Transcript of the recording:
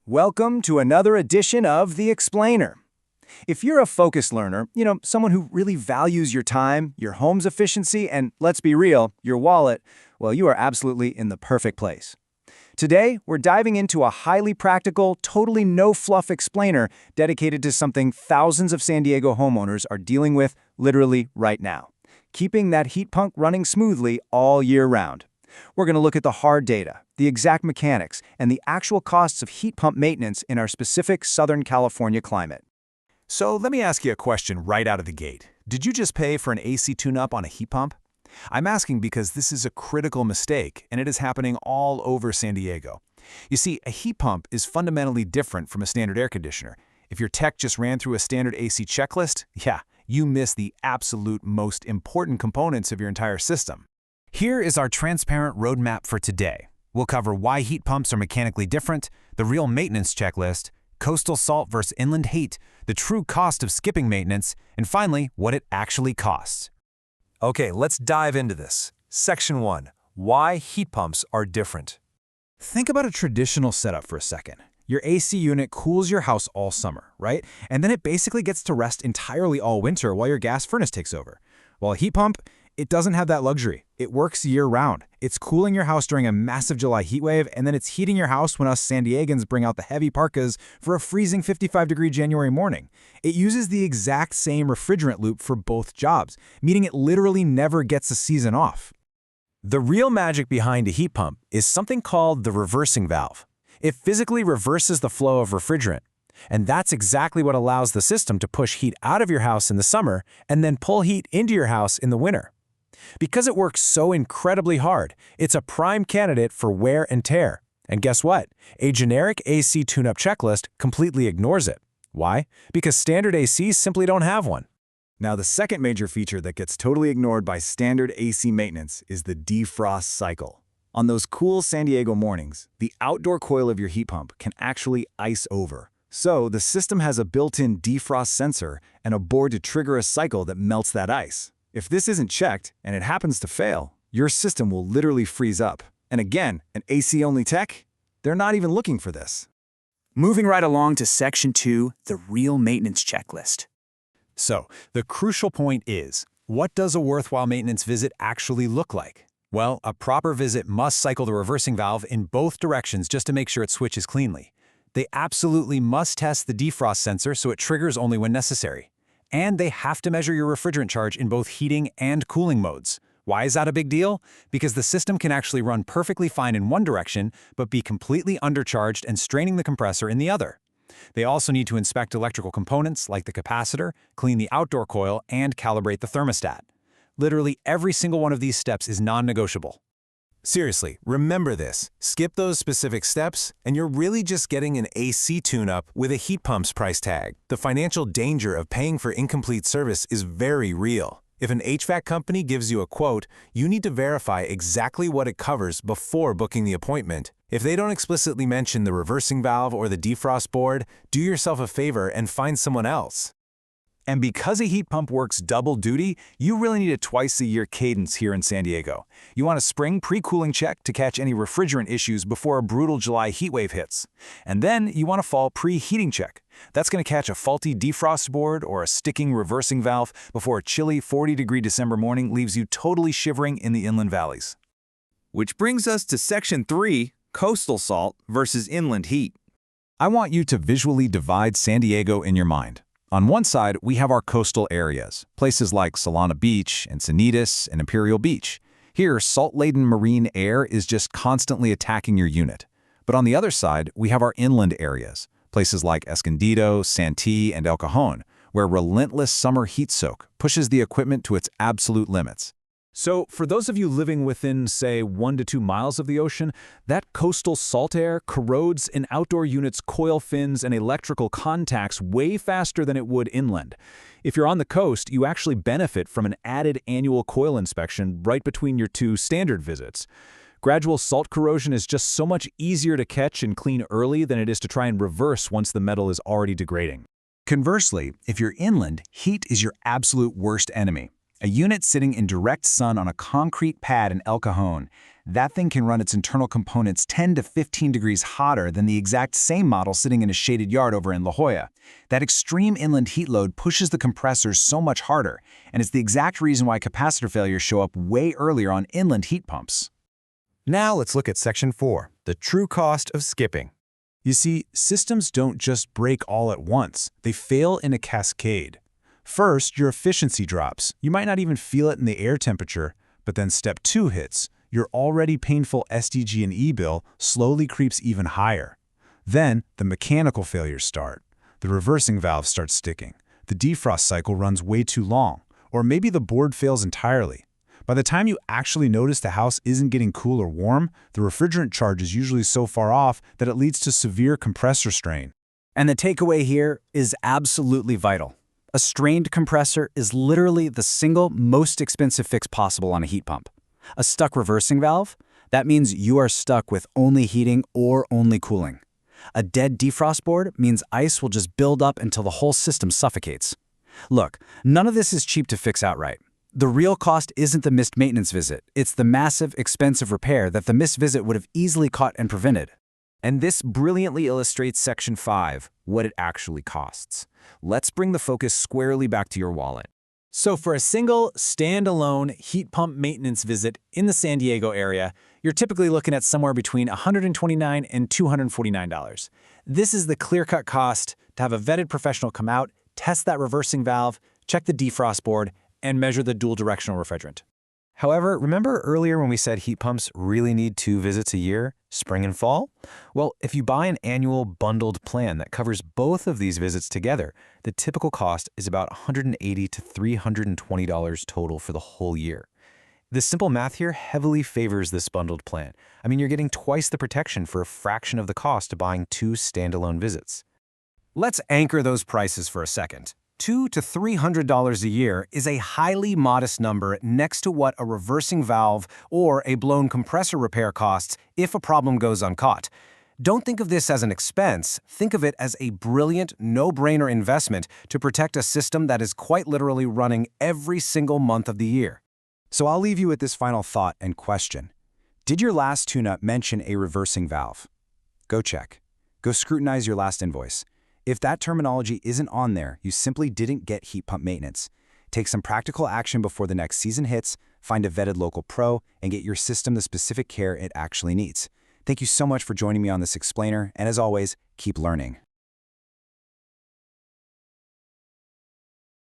Welcome to another edition of The Explainer. If you're a focused learner, someone who really values your time, your home's efficiency, and let's be real, your wallet, well, you are absolutely in the perfect place. Today, we're diving into a highly practical, totally no-fluff explainer dedicated to something thousands of San Diego homeowners are dealing with literally right now, keeping that heat pump running smoothly all year round. We're going to look at the hard data, the exact mechanics, and the actual costs of heat pump maintenance in our specific Southern California climate. So let me ask you a question right out of the gate. Did you just pay for an AC tune-up on a heat pump? I'm asking because this is a critical mistake, and it is happening all over San Diego. You see, a heat pump is fundamentally different from a standard air conditioner. If your tech just ran through a standard AC checklist, you missed the absolute most important components of your entire system. Here is our transparent roadmap for today. We'll cover why heat pumps are mechanically different, the real maintenance checklist, coastal salt versus inland heat, the true cost of skipping maintenance, and finally, what it actually costs. Okay, let's dive into this. Section 1. Why heat pumps are different. Think about a traditional setup for a second. Your AC unit cools your house all summer, right? And then it basically gets to rest entirely all winter while your gas furnace takes over. While a heat pump, it doesn't have that luxury. It works year-round. It's cooling your house during a massive July heat wave, and then it's heating your house when us San Diegans bring out the heavy parkas for a freezing 55-degree January morning. It uses the exact same refrigerant loop for both jobs, meaning it literally never gets a season off. The real magic behind a heat pump is something called the reversing valve. It physically reverses the flow of refrigerant. And that's exactly what allows the system to push heat out of your house in the summer and then pull heat into your house in the winter. Because it works so incredibly hard, it's a prime candidate for wear and tear. And guess what? A generic AC tune-up checklist completely ignores it. Why? Because standard ACs simply don't have one. Now, the second major feature that gets totally ignored by standard AC maintenance is the defrost cycle. On those cool San Diego mornings, the outdoor coil of your heat pump can actually ice over. So, the system has a built-in defrost sensor and a board to trigger a cycle that melts that ice. If this isn't checked, and it happens to fail, your system will literally freeze up. And again, an AC-only tech? They're not even looking for this. Moving right along to Section 2, the real maintenance checklist. So, the crucial point is, what does a worthwhile maintenance visit actually look like? Well, a proper visit must cycle the reversing valve in both directions just to make sure it switches cleanly. They absolutely must test the defrost sensor so it triggers only when necessary. And they have to measure your refrigerant charge in both heating and cooling modes. Why is that a big deal? Because the system can actually run perfectly fine in one direction, but be completely undercharged and straining the compressor in the other. They also need to inspect electrical components like the capacitor, clean the outdoor coil, and calibrate the thermostat. Literally every single one of these steps is non-negotiable. Seriously, remember this. Skip those specific steps, and you're really just getting an AC tune-up with a heat pump's price tag. The financial danger of paying for incomplete service is very real. If an HVAC company gives you a quote, you need to verify exactly what it covers before booking the appointment. If they don't explicitly mention the reversing valve or the defrost board, do yourself a favor and find someone else. And because a heat pump works double duty, you really need a twice-a-year cadence here in San Diego. You want a spring pre-cooling check to catch any refrigerant issues before a brutal July heat wave hits. And then you want a fall pre-heating check. That's going to catch a faulty defrost board or a sticking reversing valve before a chilly 40-degree December morning leaves you totally shivering in the inland valleys. Which brings us to Section 3, coastal salt versus inland heat. I want you to visually divide San Diego in your mind. On one side, we have our coastal areas, places like Solana Beach, Encinitas, and Imperial Beach. Here, salt-laden marine air is just constantly attacking your unit. But on the other side, we have our inland areas, places like Escondido, Santee, and El Cajon, where relentless summer heat soak pushes the equipment to its absolute limits. So, for those of you living within, say, 1 to 2 miles of the ocean, that coastal salt air corrodes an outdoor unit's coil fins and electrical contacts way faster than it would inland. If you're on the coast, you actually benefit from an added annual coil inspection right between your two standard visits. Gradual salt corrosion is just so much easier to catch and clean early than it is to try and reverse once the metal is already degrading. Conversely, if you're inland, heat is your absolute worst enemy. A unit sitting in direct sun on a concrete pad in El Cajon. That thing can run its internal components 10 to 15 degrees hotter than the exact same model sitting in a shaded yard over in La Jolla. That extreme inland heat load pushes the compressors so much harder, and it's the exact reason why capacitor failures show up way earlier on inland heat pumps. Now let's look at Section 4, the true cost of skipping. You see, systems don't just break all at once. They fail in a cascade. First, your efficiency drops. You might not even feel it in the air temperature, but then step 2 hits. Your already painful SDG&E bill slowly creeps even higher. Then, the mechanical failures start. The reversing valve starts sticking. The defrost cycle runs way too long. Or maybe the board fails entirely. By the time you actually notice the house isn't getting cool or warm, the refrigerant charge is usually so far off that it leads to severe compressor strain. And the takeaway here is absolutely vital. A strained compressor is literally the single most expensive fix possible on a heat pump. A stuck reversing valve? That means you are stuck with only heating or only cooling. A dead defrost board means ice will just build up until the whole system suffocates. Look, none of this is cheap to fix outright. The real cost isn't the missed maintenance visit. It's the massive, expensive repair that the missed visit would have easily caught and prevented. And this brilliantly illustrates Section 5, what it actually costs. Let's bring the focus squarely back to your wallet. So for a single, standalone heat pump maintenance visit in the San Diego area, you're typically looking at somewhere between $129 and $249. This is the clear-cut cost to have a vetted professional come out, test that reversing valve, check the defrost board, and measure the dual-directional refrigerant. However, remember earlier when we said heat pumps really need 2 visits a year, spring and fall? Well, if you buy an annual bundled plan that covers both of these visits together, the typical cost is about $180 to $320 total for the whole year. The simple math here heavily favors this bundled plan. I mean, you're getting twice the protection for a fraction of the cost of buying 2 standalone visits. Let's anchor those prices for a second. $200 to $300 a year is a highly modest number next to what a reversing valve or a blown compressor repair costs if a problem goes uncaught. Don't think of this as an expense. Think of it as a brilliant, no-brainer investment to protect a system that is quite literally running every single month of the year. So I'll leave you with this final thought and question. Did your last tune-up mention a reversing valve? Go check. Go scrutinize your last invoice. If that terminology isn't on there, you simply didn't get heat pump maintenance. Take some practical action before the next season hits, find a vetted local pro, and get your system the specific care it actually needs. Thank you so much for joining me on this explainer, and as always, keep learning.